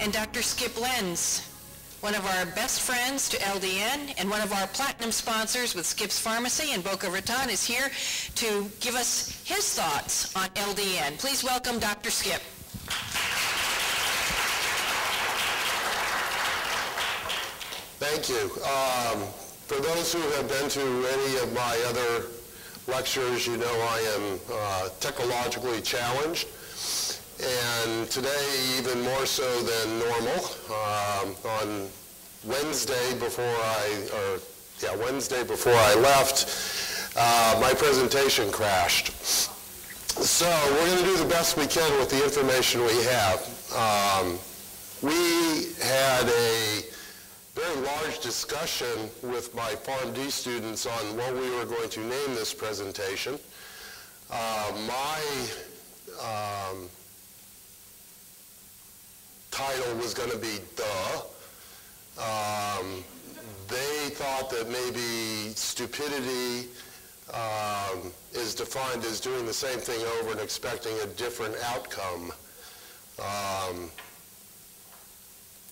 and Dr. Skip Lenz, one of our best friends to LDN and one of our platinum sponsors with Skip's Pharmacy in Boca Raton, is here to give us his thoughts on LDN. Please welcome Dr. Skip. Thank you. For those who have been to any of my other lectures, you know I am technologically challenged. And today, even more so than normal, on Wednesday before I left, my presentation crashed. So we're going to do the best we can with the information we have. We had a very large discussion with my PharmD students on what we were going to name this presentation. My title was going to be Duh. They thought that maybe stupidity is defined as doing the same thing over and expecting a different outcome.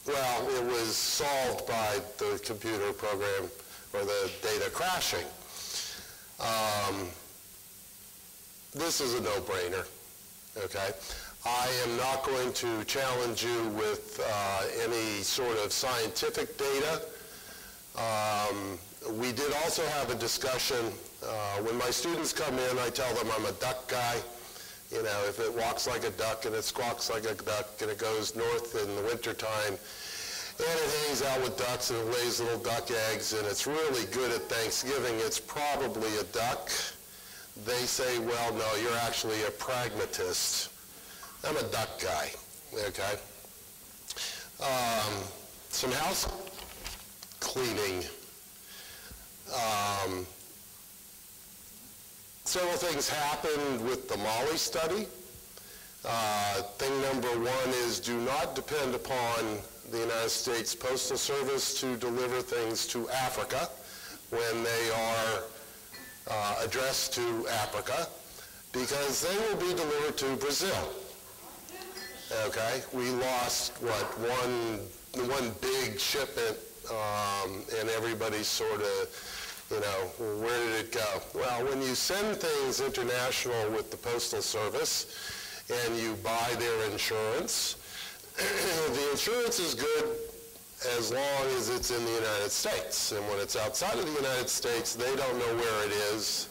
Well, it was solved by the computer program or the data crashing. This is a no-brainer, okay? I am not going to challenge you with any sort of scientific data. We did also have a discussion. When my students come in, I tell them I'm a duck guy. You know, if it walks like a duck and it squawks like a duck and it goes north in the wintertime and it hangs out with ducks and it lays little duck eggs and it's really good at Thanksgiving, it's probably a duck. They say, well, no, you're actually a pragmatist. I'm a duck guy, okay? Some house cleaning. Several things happened with the Mali study. Thing number one is do not depend upon the United States Postal Service to deliver things to Africa when they are addressed to Africa, because they will be delivered to Brazil. Okay, we lost, what, one big shipment, and everybody's sort of, you know, where did it go? Well, when you send things international with the Postal Service and you buy their insurance, the insurance is good as long as it's in the United States. And when it's outside of the United States, they don't know where it is.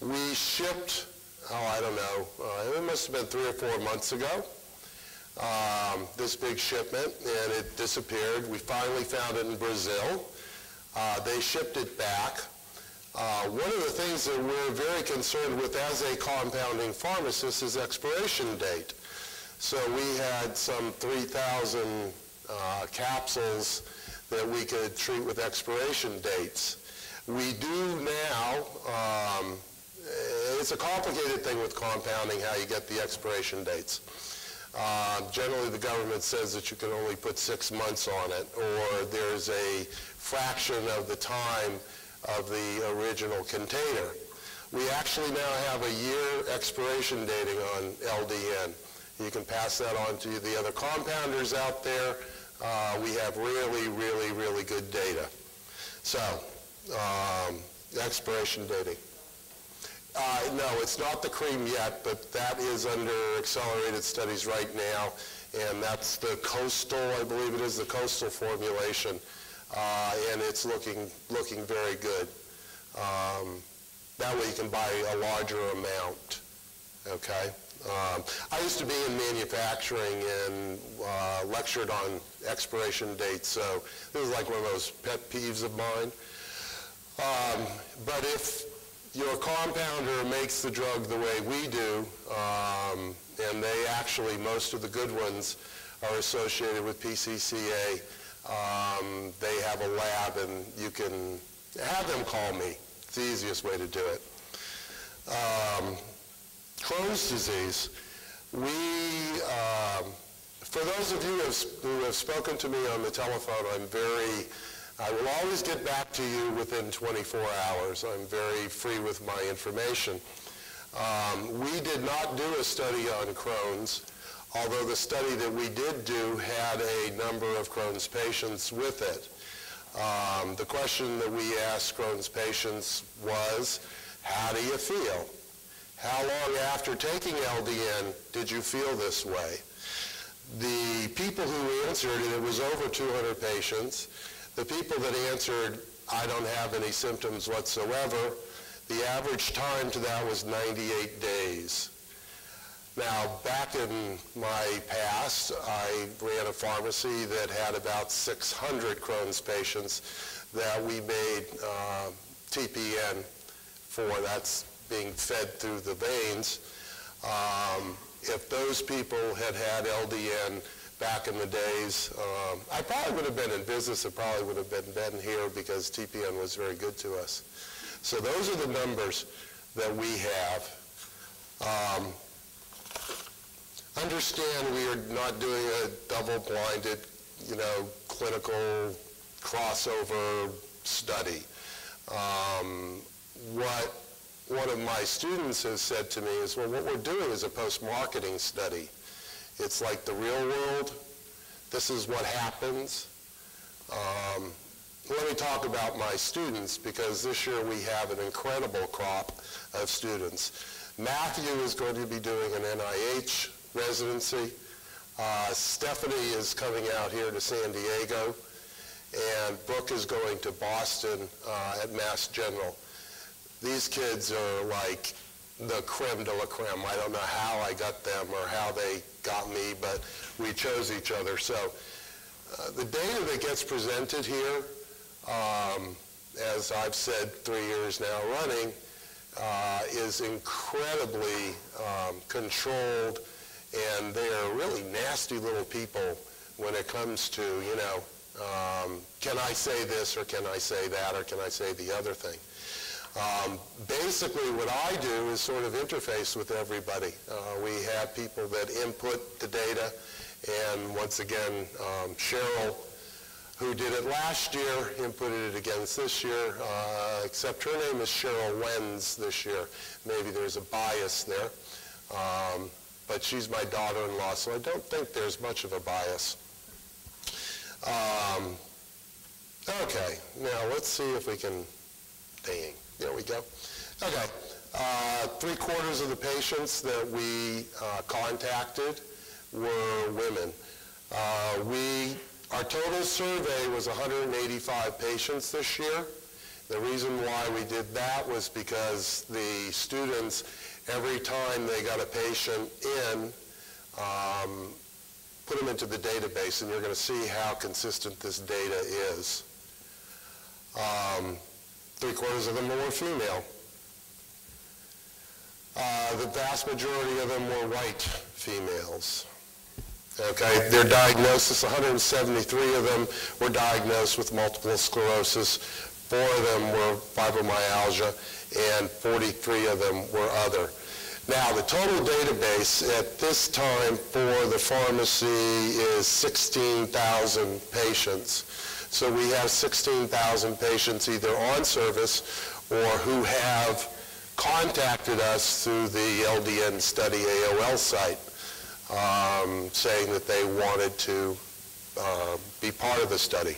We shipped, I don't know, it must have been 3 or 4 months ago, this big shipment, and it disappeared. We finally found it in Brazil. They shipped it back. One of the things that we're very concerned with as a compounding pharmacist is expiration date. So we had some 3,000 capsules that we could treat with expiration dates. We do now, it's a complicated thing with compounding, how you get the expiration dates. Generally, the government says that you can only put 6 months on it, or there's a fraction of the time of the original container. We actually now have a year expiration dating on LDN. You can pass that on to the other compounders out there. We have really, really, really good data. So, expiration dating. No, it's not the cream yet, but that is under accelerated studies right now, and that's the coastal, I believe it is the coastal formulation, and it's looking very good. That way you can buy a larger amount, okay? I used to be in manufacturing and lectured on expiration dates, so this is like one of those pet peeves of mine. But if your compounder makes the drug the way we do, and they actually, most of the good ones are associated with PCCA, they have a lab and you can have them call me. It's the easiest way to do it. Crohn's disease. For those of you who have spoken to me on the telephone, I will always get back to you within 24 hours. I'm very free with my information. We did not do a study on Crohn's. although the study that we did do had a number of Crohn's patients with it. The question that we asked Crohn's patients was, how do you feel? How long after taking LDN did you feel this way? The people who answered, and it was over 200 patients, the people that answered, I don't have any symptoms whatsoever, the average time to that was 98 days. Now, back in my past, I ran a pharmacy that had about 600 Crohn's patients that we made TPN for. That's being fed through the veins. If those people had had LDN back in the days, I probably would have been in business. I probably would have been here because TPN was very good to us. So those are the numbers that we have. Understand we are not doing a double-blinded, clinical crossover study. What one of my students has said to me is, well, what we're doing is a post-marketing study. It's like the real world. This is what happens. Let me talk about my students, because this year we have an incredible crop of students. Matthew is going to be doing an NIH residency. Stephanie is coming out here to San Diego, and Brooke is going to Boston at Mass General. These kids are like the creme de la creme. I don't know how I got them or how they got me, but we chose each other. So the data that gets presented here, as I've said 3 years now running, is incredibly controlled, and they are really nasty little people when it comes to, can I say this, or can I say that, or can I say the other thing? Basically, what I do is sort of interface with everybody. We have people that input the data, and once again, Cheryl, who did it last year, inputted it against this year, except her name is Cheryl Lenz this year. Maybe there's a bias there. But she's my daughter-in-law, so I don't think there's much of a bias. Okay, now let's see if we can, dang, there we go. Okay, 3/4 of the patients that we contacted were women. Our total survey was 185 patients this year. The reason why we did that was because the students, every time they got a patient in, put them into the database, and you're going to see how consistent this data is. 3/4 of them were female. The vast majority of them were white females. Okay, their diagnosis, 173 of them were diagnosed with multiple sclerosis, 4 of them were fibromyalgia, and 43 of them were other. Now, the total database at this time for the pharmacy is 16,000 patients. So we have 16,000 patients either on service or who have contacted us through the LDN Study AOL site, saying that they wanted to be part of the study.